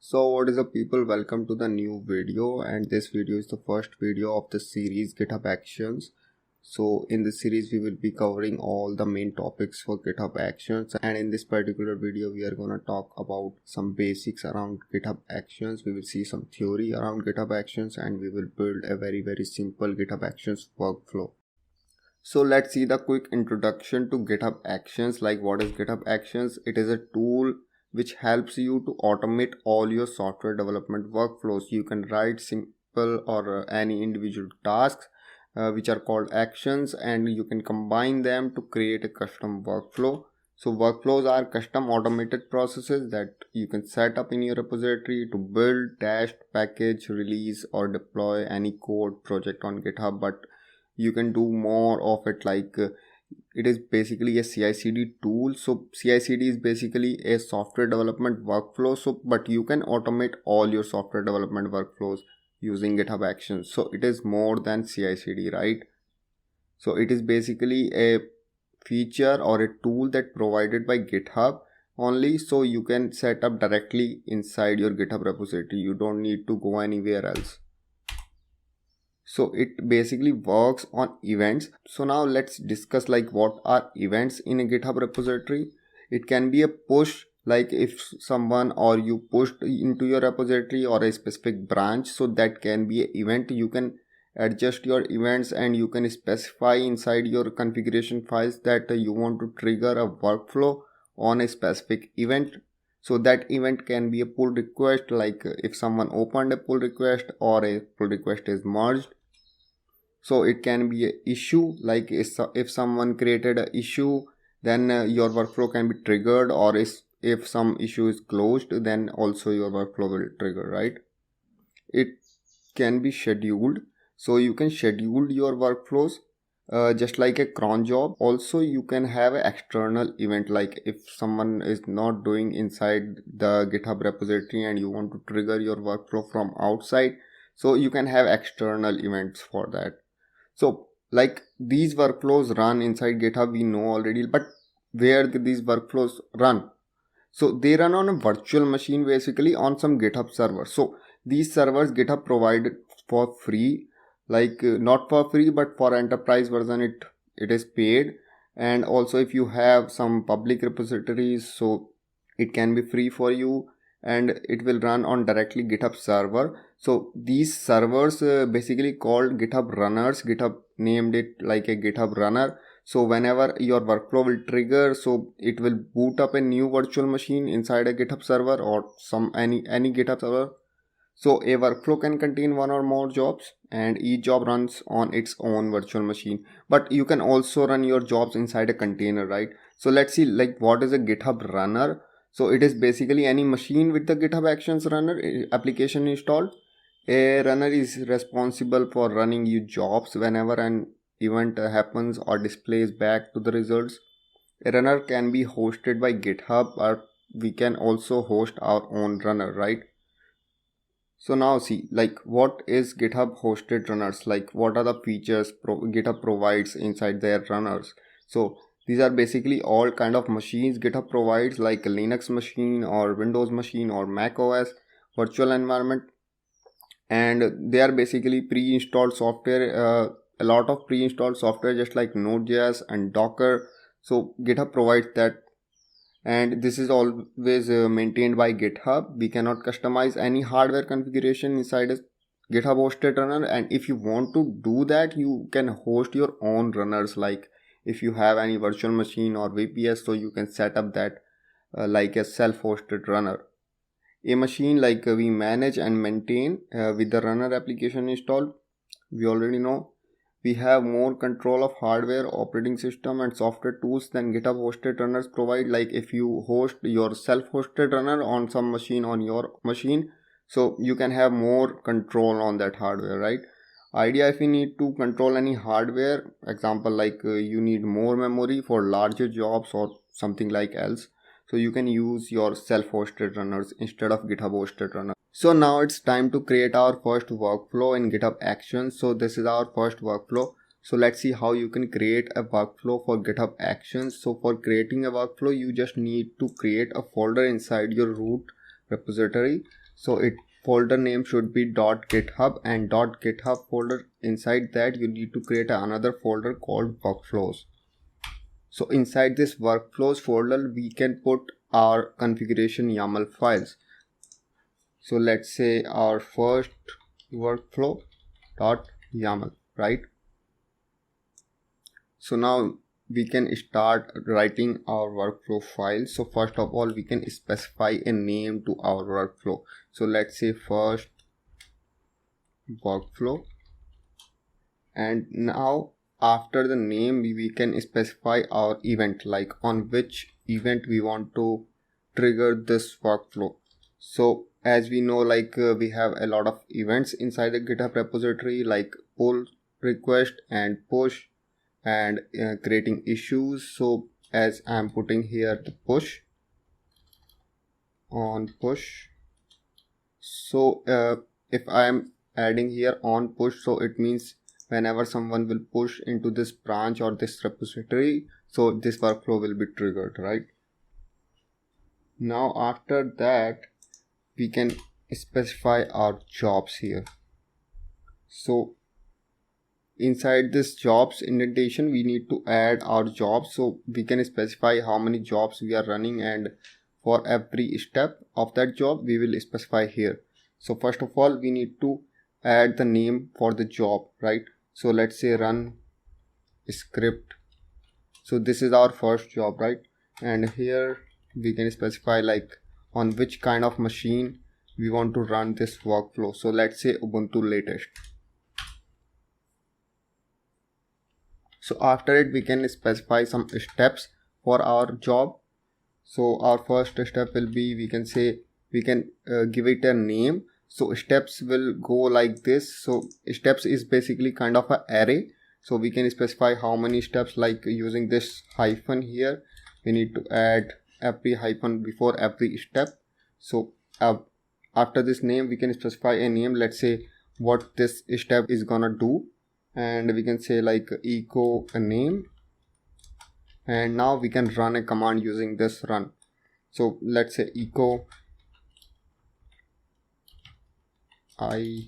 So what is up people, welcome to the new video, and this video is the first video of the series GitHub Actions. So in this series we will be covering all the main topics for GitHub Actions, and in this particular video we are going to talk about some basics around GitHub Actions. We will see some theory around GitHub Actions and we will build a very simple GitHub Actions workflow. So let's see the quick introduction to GitHub Actions. Like, what is GitHub Actions? It is a tool which helps you to automate all your software development workflows. You can write simple or any individual tasks which are called actions, and you can combine them to create a custom workflow. So workflows are custom automated processes that you can set up in your repository to build, test, package, release or deploy any code project on GitHub, but you can do more of it. It is basically a CI/CD tool. So CI/CD is basically a software development workflow. But you can automate all your software development workflows using GitHub Actions. So it is more than CI/CD, right? So it is basically a feature or a tool that provided by GitHub only. So you can set up directly inside your GitHub repository. You don't need to go anywhere else. So it basically works on events. So now let's discuss what are events in a GitHub repository. It can be a push, like if someone or you pushed into your repository or a specific branch, so that can be an event. You can adjust your events and you can specify inside your configuration files that you want to trigger a workflow on a specific event. So that event can be a pull request, like if someone opened a pull request or a pull request is merged. So it can be an issue, like if someone created an issue, then your workflow can be triggered, or if some issue is closed, then also your workflow will trigger, right? It can be scheduled, so you can schedule your workflows just like a cron job. Also you can have an external event, like if someone is not doing inside the GitHub repository and you want to trigger your workflow from outside, so you can have external events for that. So like these workflows run inside GitHub, we know already, but where these workflows run? So they run on a virtual machine, basically on some GitHub server. So these servers GitHub provided for free, not for free, but for enterprise version it is paid. And also if you have some public repositories, so it can be free for you and it will run on directly GitHub server. So these servers basically called GitHub runners. GitHub named it like a GitHub runner. So whenever your workflow will trigger, so it will boot up a new virtual machine inside a GitHub server or any GitHub server. So a workflow can contain one or more jobs and each job runs on its own virtual machine. But you can also run your jobs inside a container, right? So let's see what is a GitHub runner. So it is basically any machine with the GitHub Actions runner application installed. A runner is responsible for running your jobs whenever an event happens or displays back to the results. A runner can be hosted by GitHub, or we can also host our own runner, right? So now see, what is GitHub hosted runners? What are the features GitHub provides inside their runners? So these are basically all kind of machines GitHub provides, like a Linux machine or Windows machine or Mac OS virtual environment. And they are basically pre-installed software, a lot of pre-installed software just like Node.js and Docker. So GitHub provides that, and this is always maintained by GitHub. We cannot customize any hardware configuration inside a GitHub hosted runner, and if you want to do that, you can host your own runners. Like if you have any virtual machine or VPS, so you can set up that like a self-hosted runner. A machine we manage and maintain with the runner application installed. We already know we have more control of hardware, operating system and software tools than GitHub hosted runners provide. Like if you host your self-hosted runner on some machine, on your machine, so you can have more control on that hardware, right? Idea, if you need to control any hardware, example you need more memory for larger jobs or something else, so you can use your self-hosted runners instead of GitHub hosted runner. So now it's time to create our first workflow in GitHub Actions. So this is our first workflow. So let's see how you can create a workflow for GitHub Actions. So for creating a workflow, you just need to create a folder inside your root repository. So folder name should be .github, and .github folder, inside that you need to create another folder called workflows. So inside this workflows folder we can put our configuration YAML files. So let's say our first workflow .yaml, right? So now we can start writing our workflow file. So first of all we can specify a name to our workflow. So let's say first workflow, and now after the name we can specify our event, like on which event we want to trigger this workflow. So as we know, like we have a lot of events inside the GitHub repository, like pull request and push and creating issues. So as I'm putting here the push on push, so if I'm adding here on push, so it means whenever someone will push into this branch or this repository, so this workflow will be triggered, right? Now after that we can specify our jobs here. So inside this jobs indentation we need to add our jobs, so we can specify how many jobs we are running, and for every step of that job we will specify here. So first of all we need to add the name for the job, right? So let's say run script. So this is our first job, right? And here we can specify like on which kind of machine we want to run this workflow. So let's say Ubuntu latest. So after it we can specify some steps for our job. So our first step will be, we can say, we can give it a name. So steps will go like this. So steps is basically kind of an array. So we can specify how many steps, like using this hyphen here. We need to add every hyphen before every step. So after this name we can specify a name. Let's say what this step is gonna do, and we can say like echo a name, and now we can run a command using this run. So let's say echo I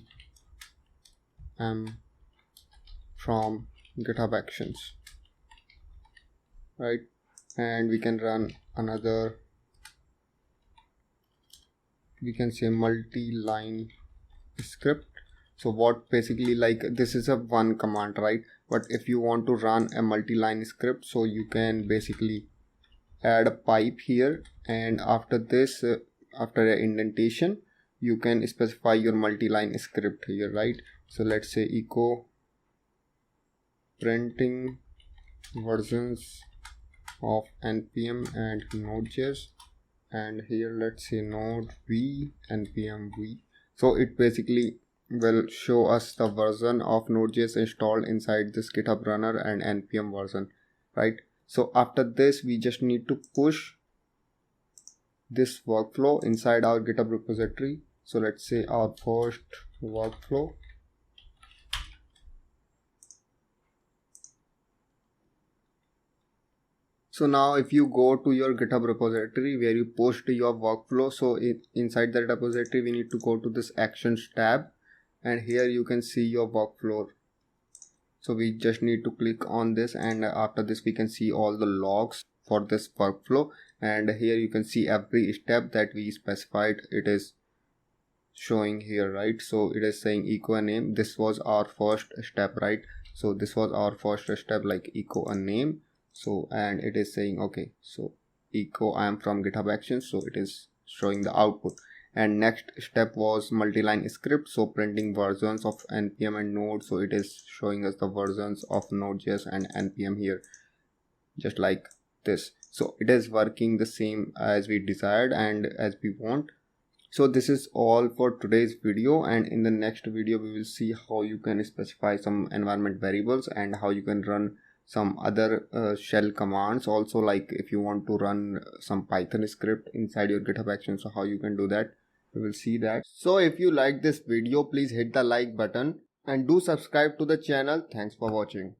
am from GitHub Actions, right? And we can run another, we can say multi-line script. So what basically, like this is a one command, right? But if you want to run a multi-line script, so you can basically add a pipe here, and after this after an indentation you can specify your multi-line script here, right? So let's say echo printing versions of npm and node.js, and here let's say node v npm v. So it basically will show us the version of node.js installed inside this GitHub runner and npm version, right? So after this we just need to push this workflow inside our GitHub repository. So let's say our first workflow, so now if you go to your GitHub repository where you post your workflow, so inside that repository we need to go to this actions tab, and here you can see your workflow. So we just need to click on this, and after this we can see all the logs for this workflow, and here you can see every step that we specified, it is showing here, right? So it is saying echo a name. This was our first step, right? So this was our first step, like echo a name. So and it is saying okay, so echo I am from GitHub Actions, so it is showing the output. And next step was multi-line script, so printing versions of npm and node, so it is showing us the versions of node.js and npm here, just like this. So it is working the same as we desired and as we want. So this is all for today's video, and in the next video we will see how you can specify some environment variables and how you can run some other shell commands also, like if you want to run some Python script inside your GitHub Actions, so how you can do that, we will see that. So if you like this video, please hit the like button and do subscribe to the channel. Thanks for watching.